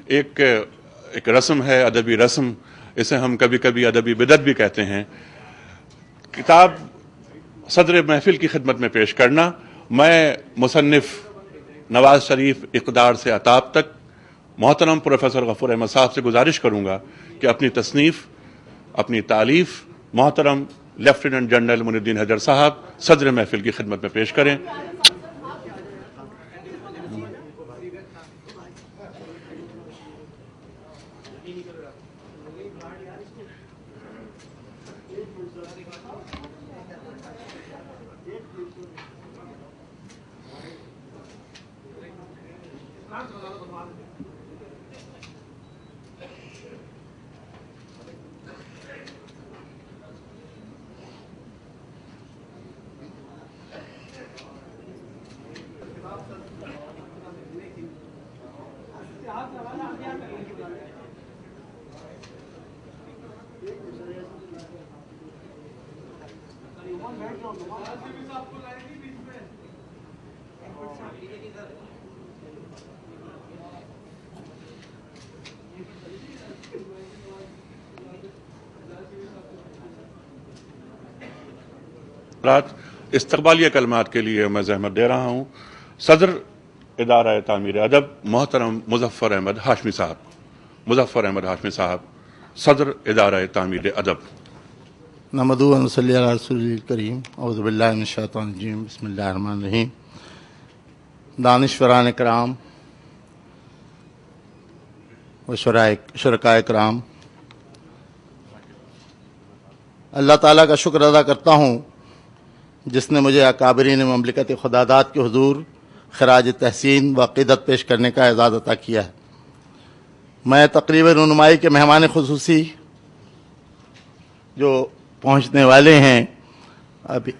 ایک رسم ہے، ادبی رسم، اسے ہم کبھی کبھی ادبی بدعت بھی کہتے ہیں، کتاب صدر محفل کی خدمت میں پیش کرنا۔ میں مصنف نواز شریف اقدار سے عطاب تک محترم پروفیسر غفور احمد صاحب سے گزارش کروں گا کہ اپنی تصنیف، اپنی تالیف محترم لیفٹیننٹ جنرل معین الدین حیدر صاحب صدر محفل کی خدمت میں پیش کریں۔ استقبالیہ کلمات کے لیے میں زحمت دے رہا ہوں صدر ادارہ تعمیر ادب محترم مظفر احمد ہاشمی صاحب صدر ادارہ تعمیر ادب۔ نحمدہ و نصلی علی رسول الکریم، اعوذ باللہ من الشیطان الرجیم، بسم اللہ الرحمن الرحیم۔ دانشوران کرام و شرکائے کرام، اللہ تعالیٰ کا شکر ادا کرتا ہوں جس نے مجھے اکابرین مملکت خداداد کے حضور خراج تحسین و عقیدت پیش کرنے کا اعزاز عطا کیا ہے۔ میں تقریب رونمائی کے مہمان خصوصی جو پہنچنے والے ہیں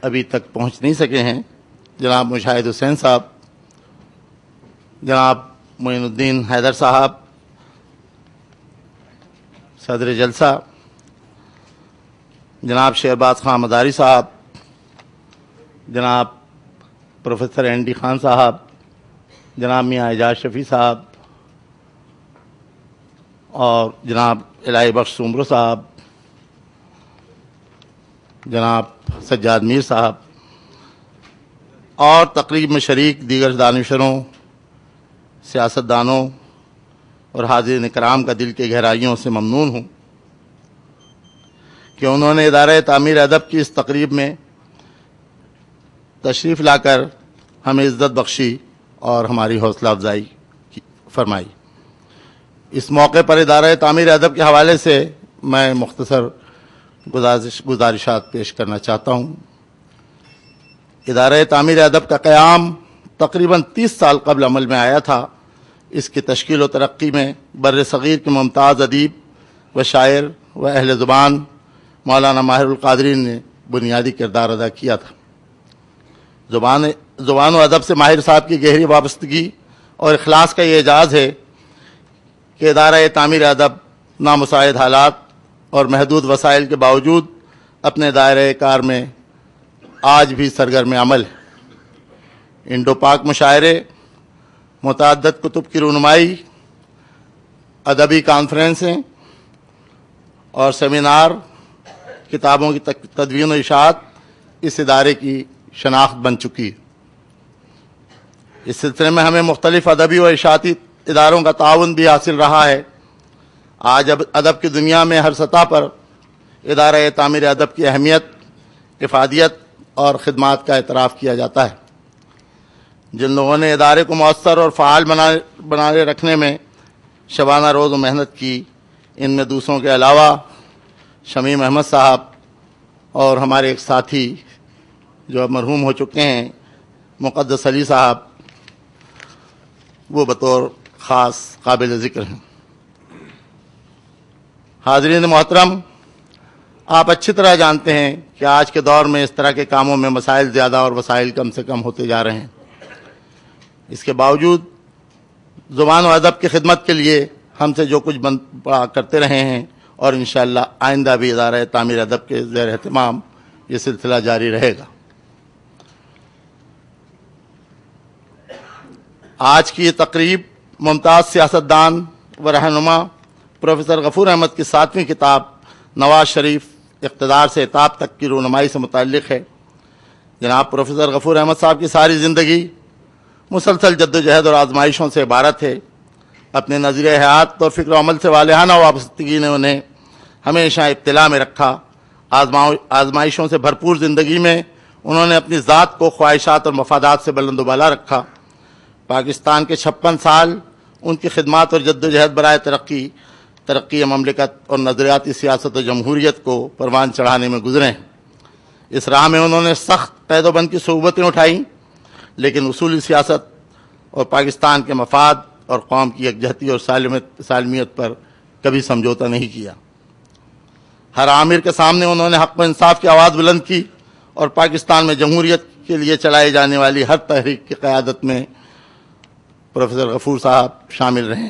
ابھی تک پہنچ نہیں سکے ہیں، جناب مشاہد حسین صاحب، جناب معین الدین حیدر صاحب صدر جلسہ، جناب شہرباز خان مداری صاحب، جناب پروفیسر این ڈی خان صاحب، جناب میاں اعجاز شفیع صاحب اور جناب الہی بخش سومرو صاحب، جناب سجاد میر صاحب اور تقریب میں شریک دیگر دانشوروں، سیاستدانوں اور حاضرین کرام کا دل کی گہرائیوں سے ممنون ہوں کہ انہوں نے ادارہ تعمیر ادب کی اس تقریب میں تشریف لا کر ہمیں عزت بخشی اور ہماری حوصلہ افزائی فرمائی۔ اس موقع پر ادارہ تعمیر ادب کے حوالے سے میں مختصر گزارشات پیش کرنا چاہتا ہوں۔ ادارہ تعمیر ادب کا قیام تقریباً 30 سال قبل عمل میں آیا تھا۔ اس کی تشکیل و ترقی میں بر صغیر کے ممتاز ادیب و شاعر و اہل زبان مولانا ماہر القادری نے بنیادی کردار ادا کیا تھا۔ زبان و ادب سے ماہر صاحب کی گہری وابستگی اور اخلاص کا یہ اعزاز ہے کہ ادارہ تعمیر ادب نامساعد حالات اور محدود وسائل کے باوجود اپنے دائرۂ کار میں آج بھی سرگرم عمل ہے۔ انڈو پاک مشاعرے، متعدد کتب کی رونمائی، ادبی کانفرنسیں اور سیمینار، کتابوں کی تدوین و اشاعت اس ادارے کی شناخت بن چکی ہے۔ اس سلسلے میں ہمیں مختلف ادبی و اشاعتی اداروں کا تعاون بھی حاصل رہا ہے۔ آج ادب کی دنیا میں ہر سطح پر ادارہ تعمیر ادب کی اہمیت، افادیت اور خدمات کا اعتراف کیا جاتا ہے۔ جن لوگوں نے ادارے کو مؤثر اور فعال بنائے رکھنے میں شبانہ روز و محنت کی، ان میں دوسروں کے علاوہ شمیم احمد صاحب اور ہمارے ایک ساتھی جو اب مرحوم ہو چکے ہیں مقدس علی صاحب، وہ بطور خاص قابل ذکر ہیں۔ حاضرین محترم، آپ اچھی طرح جانتے ہیں کہ آج کے دور میں اس طرح کے کاموں میں مسائل زیادہ اور وسائل کم سے کم ہوتے جا رہے ہیں۔ اس کے باوجود زبان و ادب کی خدمت کے لیے ہم سے جو کچھ پڑا کرتے رہے ہیں اور انشاءاللہ آئندہ بھی ادارہ تعمیر ادب کے زیر اہتمام یہ سلسلہ جاری رہے گا۔ آج کی یہ تقریب ممتاز سیاستدان و رہنما پروفیسر غفور احمد کی 7ویں کتاب نواز شریف اقتدار سے عتاب تک کی رونمائی سے متعلق ہے۔ جناب پروفیسر غفور احمد صاحب کی ساری زندگی مسلسل جدوجہد اور آزمائشوں سے عبارت ہے۔ اپنے نظریہ حیات اور فکر و عمل سے والہانہ وابستگی نے انہیں ہمیشہ ابتلا میں رکھا۔ آزمائشوں سے بھرپور زندگی میں انہوں نے اپنی ذات کو خواہشات اور مفادات سے بلند و بالا رکھا۔ پاکستان کے 56 سال ان کی خدمات اور جدوجہد برائے ترقی مملکت اور نظریاتی سیاست و جمہوریت کو پروان چڑھانے میں گزرے ہیں۔ اس راہ میں انہوں نے سخت قید و بند کی صعوبتیں اٹھائیں، لیکن اصولی سیاست اور پاکستان کے مفاد اور قوم کی یکجہتی اور سالمیت پر کبھی سمجھوتا نہیں کیا۔ ہر آمر کے سامنے انہوں نے حق و انصاف کی آواز بلند کی اور پاکستان میں جمہوریت کے لیے چلائی جانے والی ہر تحریک کی قیادت میں پروفیسر غفور صاحب شامل رہے۔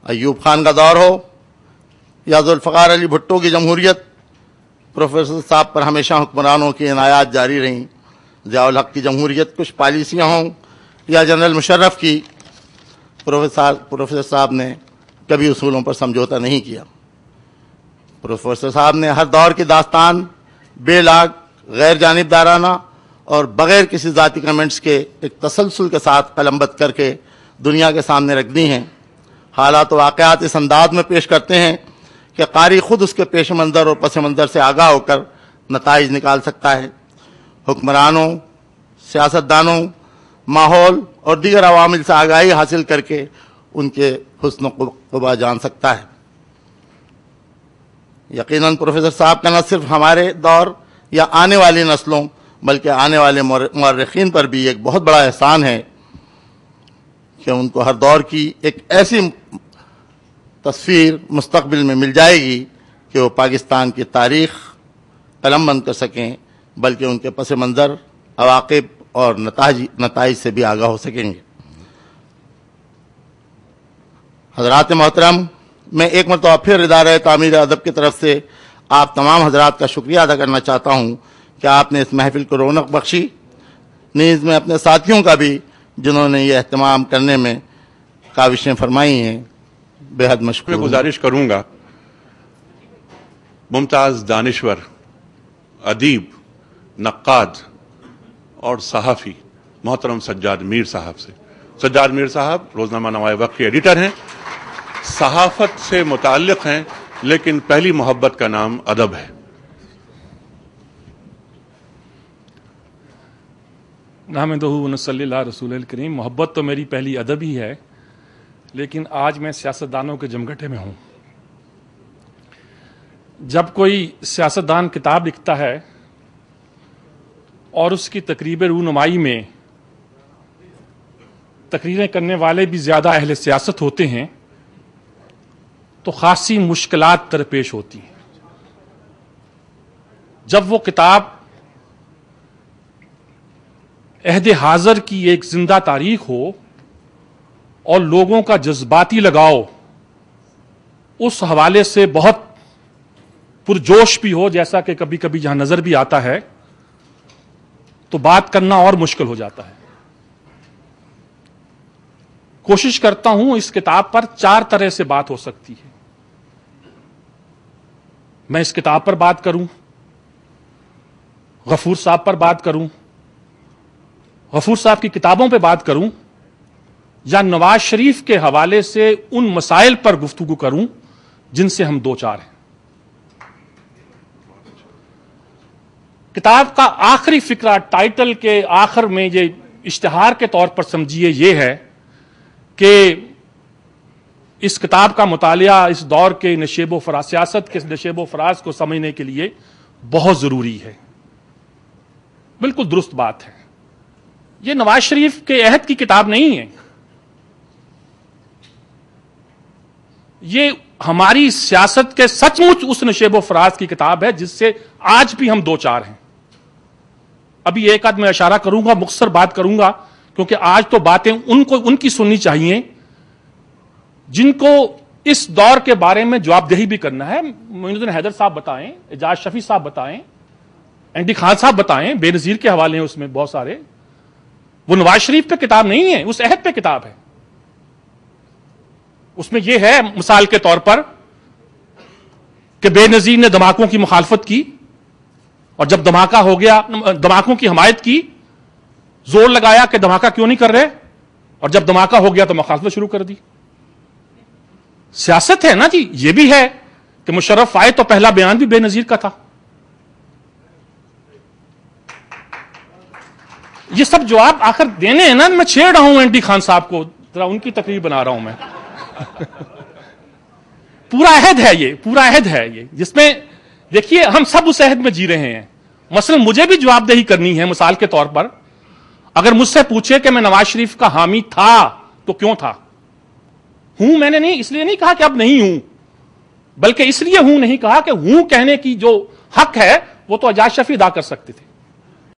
ایوب خان کا دور ہو یا ذوالفقار علی بھٹو کی جمہوریت، پروفیسر صاحب پر ہمیشہ حکمرانوں کی عنایات جاری رہیں۔ ضیاء الحق کی جمہوریت کچھ پالیسیاں ہوں یا جنرل مشرف کی، پروفیسر صاحب نے کبھی اصولوں پر سمجھوتا نہیں کیا۔ پروفیسر صاحب نے ہر دور کی داستان بے لاگ، غیر جانبدارانہ اور بغیر کسی ذاتی کمنٹس کے ایک تسلسل کے ساتھ قلم بند کر کے دنیا کے سامنے رکھ دی ہیں۔ حالات و واقعات اس انداز میں پیش کرتے ہیں کہ قاری خود اس کے پیش منظر اور پس منظر سے آگاہ ہو کر نتائج نکال سکتا ہے۔ حکمرانوں، سیاستدانوں، ماحول اور دیگر عوامل سے آگاہی حاصل کر کے ان کے حسن و قبح جان سکتا ہے۔ یقیناً پروفیسر صاحب کا نہ صرف ہمارے دور یا آنے والی نسلوں بلکہ آنے والے مورخین پر بھی ایک بہت بڑا احسان ہے کہ ان کو ہر دور کی ایک ایسی تصویر مستقبل میں مل جائے گی کہ وہ پاکستان کی تاریخ قلم بند کر سکیں، بلکہ ان کے پس منظر، عواقب اور نتائج سے بھی آگاہ ہو سکیں گے۔ حضرات محترم، میں ایک مرتبہ پھر ادارہ تعمیر ادب کی طرف سے آپ تمام حضرات کا شکریہ ادا کرنا چاہتا ہوں کہ آپ نے اس محفل کو رونق بخشی۔ نیز میں اپنے ساتھیوں کا بھی جنہوں نے یہ اہتمام کرنے میں کاوشیں فرمائی ہیں بے حد مشکور میں گزارش کروں گا ممتاز دانشور، ادیب، نقاد اور صحافی محترم سجاد میر صاحب سے۔ سجاد میر صاحب روزنامہ نوائے وقت کے ایڈیٹر ہیں، صحافت سے متعلق ہیں، لیکن پہلی محبت کا نام ادب ہے۔ نحمدہ و نصلی علی رسول الکریم۔ محبت تو میری پہلی ادب ہی ہے، لیکن آج میں سیاستدانوں کے جمگھٹے میں ہوں۔ جب کوئی سیاستدان کتاب لکھتا ہے اور اس کی تقریب رونمائی میں تقریریں کرنے والے بھی زیادہ اہل سیاست ہوتے ہیں تو خاصی مشکلات درپیش ہوتی ہیں۔ جب وہ کتاب عہد حاضر کی ایک زندہ تاریخ ہو اور لوگوں کا جذباتی لگاؤ اس حوالے سے بہت پرجوش بھی ہو، جیسا کہ کبھی کبھی جہاں نظر بھی آتا ہے، تو بات کرنا اور مشکل ہو جاتا ہے۔ کوشش کرتا ہوں اس کتاب پر 4 طرح سے بات ہو سکتی ہے۔ میں اس کتاب پر بات کروں، غفور صاحب پر بات کروں، غفور صاحب کی کتابوں پہ بات کروں، یا نواز شریف کے حوالے سے ان مسائل پر گفتگو کروں جن سے ہم 2-4 ہیں۔ کتاب کا آخری فقرہ ٹائٹل کے آخر میں یہ اشتہار کے طور پر سمجھیے یہ ہے کہ اس کتاب کا مطالعہ اس دور کے نشیب و فراز، سیاست کے نشیب و فراز کو سمجھنے کے لیے بہت ضروری ہے۔ بالکل درست بات ہے۔ یہ نواز شریف کے عہد کی کتاب نہیں ہے، یہ ہماری سیاست کے سچ مچ اس نشیب و فراز کی کتاب ہے جس سے آج بھی ہم 2-4 ہیں۔ ابھی ایک آدھ میں اشارہ کروں گا، مختصر بات کروں گا، کیونکہ آج تو باتیں ان کی سننی چاہیے جن کو اس دور کے بارے میں جواب دہی بھی کرنا ہے۔ معین الدین حیدر صاحب بتائیں، اعجاز شفیع صاحب بتائیں، اینڈی خان صاحب بتائیں، بے نظیر کے حوالے ہیں اس میں بہت سارے۔ وہ نواز شریف پہ کتاب نہیں ہے، اس عہد پہ کتاب ہے۔ اس میں یہ ہے مثال کے طور پر کہ بے نظیر نے دھماکوں کی مخالفت کی اور جب دھماکہ ہو گیا دھماکوں کی حمایت کی, زور لگایا کہ دھماکہ کیوں نہیں کر رہے, اور جب دھماکہ ہو گیا تو مخالفت شروع کر دی. سیاست ہے نا جی. یہ بھی ہے کہ مشرف آئے تو پہلا بیان بھی بے نظیر کا تھا. یہ سب جواب آخر دینے ہیں نا. میں چھیڑ رہا ہوں اینڈی خان صاحب کو, ذرا ان کی تقریر بنا رہا ہوں میں. پورا عہد ہے یہ, پورا عہد ہے یہ, جس میں دیکھیے ہم سب اس عہد میں جی رہے ہیں. مثلا مجھے بھی جواب دہی کرنی ہے. مثال کے طور پر اگر مجھ سے پوچھے کہ میں نواز شریف کا حامی تھا تو کیوں تھا, ہوں میں نے نہیں, اس لیے نہیں کہا کہ اب نہیں ہوں, بلکہ اس لیے ہوں نہیں کہا کہ ہوں کہنے کی جو حق ہے وہ تو اعجاز شفیع ادا کر سکتے تھے.